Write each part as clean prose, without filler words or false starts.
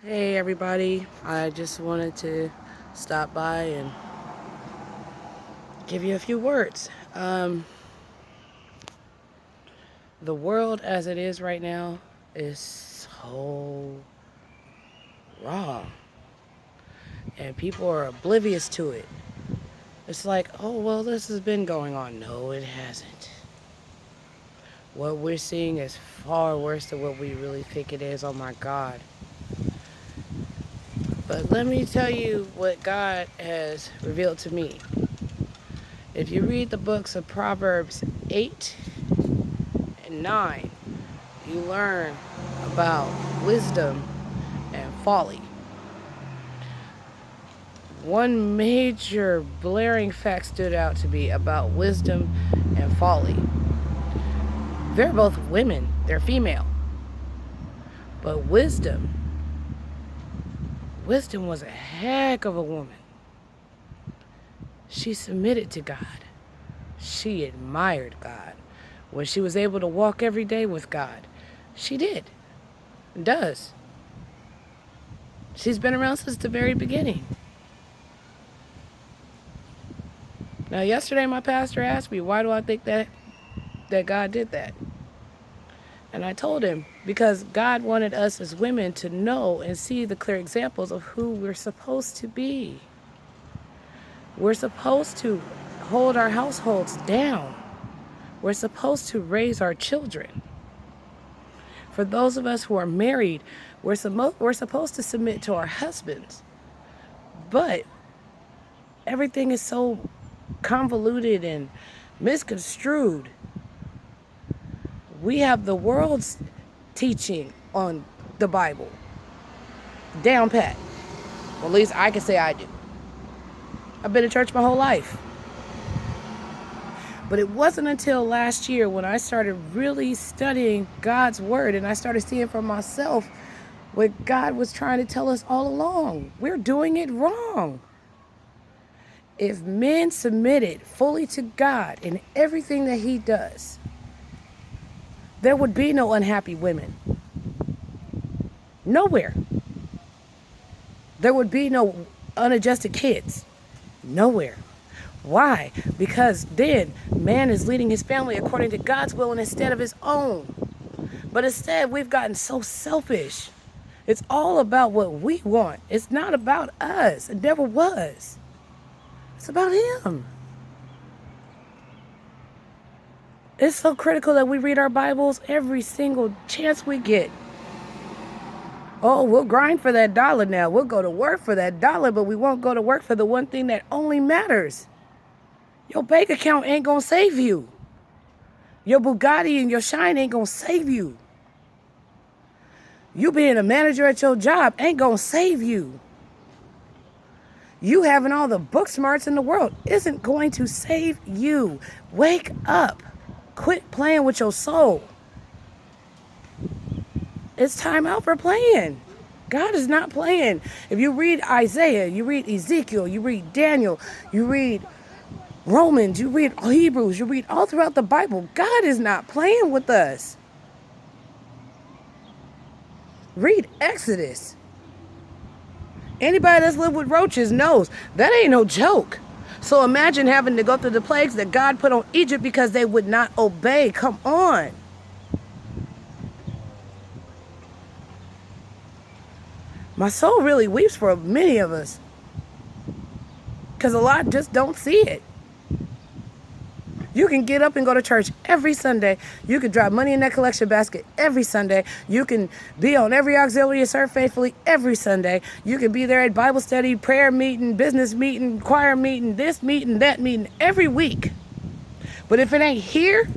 Hey everybody, I just wanted to stop by and give you a few words. The world as it is right now is so wrong, and people are oblivious to it. It's like, oh, well, this has been going on. No, it hasn't. What we're seeing is far worse than what we really think it is. Oh my God. But let me tell you what God has revealed to me. If you read the books of Proverbs 8 and 9, you learn about wisdom and folly. One major blaring fact stood out to me about wisdom and folly. They're both women, they're female. But wisdom was a heck of a woman. She submitted to God. She admired God. When she was able to walk every day with God, she did. Does. She's been around since the very beginning. Now, yesterday my pastor asked me, why do I think that God did that? And I told him, because God wanted us as women to know and see the clear examples of who we're supposed to be. We're supposed to hold our households down. We're supposed to raise our children. For those of us who are married, we're supposed to submit to our husbands. But everything is so convoluted and misconstrued. We have the world's teaching on the Bible down pat. Well, at least I can say I do. I've been in church my whole life. But it wasn't until last year when I started really studying God's word and I started seeing for myself what God was trying to tell us all along. We're doing it wrong. If men submitted fully to God in everything that He does, there would be no unhappy women. Nowhere. There would be no unadjusted kids. Nowhere. Why? Because then man is leading his family according to God's will and instead of his own. But instead, we've gotten so selfish. It's all about what we want. It's not about us. It never was. It's about Him. It's so critical that we read our Bibles every single chance we get. Oh, we'll grind for that dollar now. We'll go to work for that dollar, but we won't go to work for the one thing that only matters. Your bank account ain't gonna save you. Your Bugatti and your Shine ain't gonna save you. You being a manager at your job ain't gonna save you. You having all the book smarts in the world isn't going to save you. Wake up. Quit playing with your soul. It's time out for playing. God is not playing. If you read Isaiah, you read Ezekiel, you read Daniel, you read Romans, you read Hebrews, you read all throughout the Bible, God is not playing with us. Read Exodus. Anybody that's lived with roaches knows that ain't no joke. So imagine having to go through the plagues that God put on Egypt because they would not obey. Come on. My soul really weeps for many of us because a lot just don't see it. You can get up and go to church every Sunday. You can drop money in that collection basket every Sunday. You can be on every auxiliary and serve faithfully every Sunday. You can be there at Bible study, prayer meeting, business meeting, choir meeting, this meeting, that meeting every week. But if it ain't here,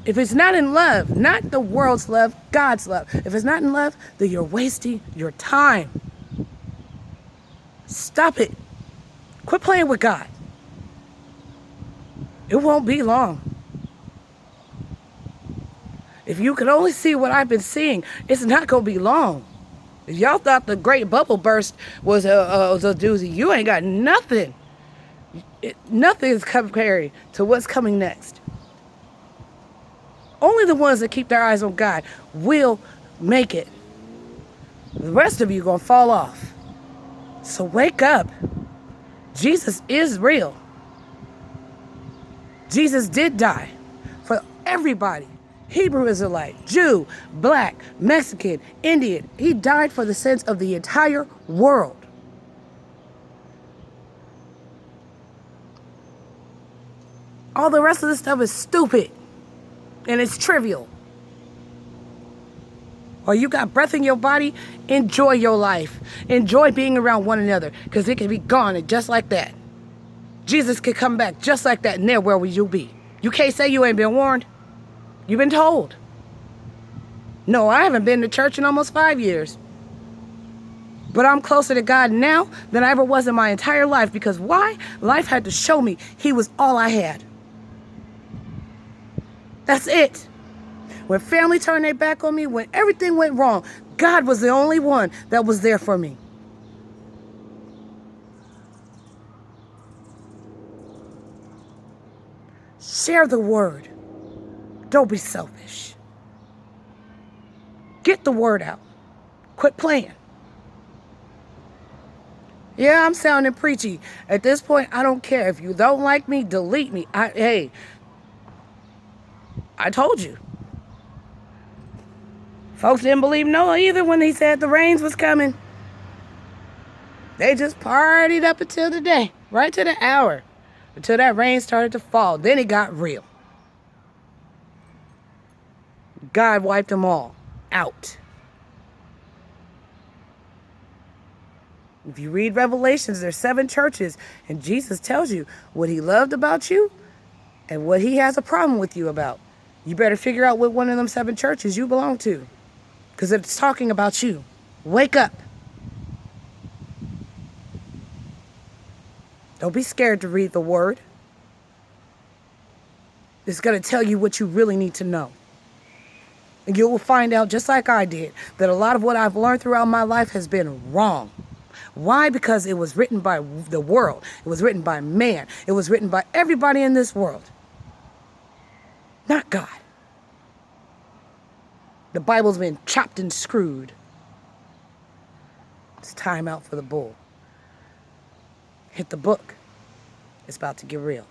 if it's not in love, not the world's love, God's love. If it's not in love, then you're wasting your time. Stop it. Quit playing with God. It won't be long. If you could only see what I've been seeing, it's not going to be long. If y'all thought the great bubble burst was a doozy, you ain't got nothing. Nothing is compared to what's coming next. Only the ones that keep their eyes on God will make it. The rest of you going to fall off. So wake up. Jesus is real. Jesus did die for everybody. Hebrew Israelite, Jew, black, Mexican, Indian. He died for the sins of the entire world. All the rest of this stuff is stupid. And it's trivial. Or you got breath in your body, enjoy your life. Enjoy being around one another, because it can be gone and just like that. Jesus could come back just like that, and there where will you be? You can't say you ain't been warned. You've been told. No, I haven't been to church in almost 5 years. But I'm closer to God now than I ever was in my entire life, because why? Life had to show me he was all I had. That's it. When family turned their back on me, when everything went wrong, God was the only one that was there for me. Share the word. Don't be selfish. Get the word out. Quit playing. Yeah, I'm sounding preachy. At this point, I don't care. If you don't like me, delete me. Hey, I told you. Folks didn't believe Noah either when he said the rains was coming. They just partied up until the day, right to the hour, until that rain started to fall. Then it got real. God wiped them all out. If you read Revelations, there's 7 churches, and Jesus tells you what he loved about you and what he has a problem with you about. You better figure out what one of them 7 churches you belong to, because it's talking about you. Wake up. Don't be scared to read the word. It's going to tell you what you really need to know. And you will find out, just like I did, that a lot of what I've learned throughout my life has been wrong. Why? Because it was written by the world. It was written by man. It was written by everybody in this world. Not God. The Bible's been chopped and screwed. It's time out for the bull. Hit the book. It's about to get real.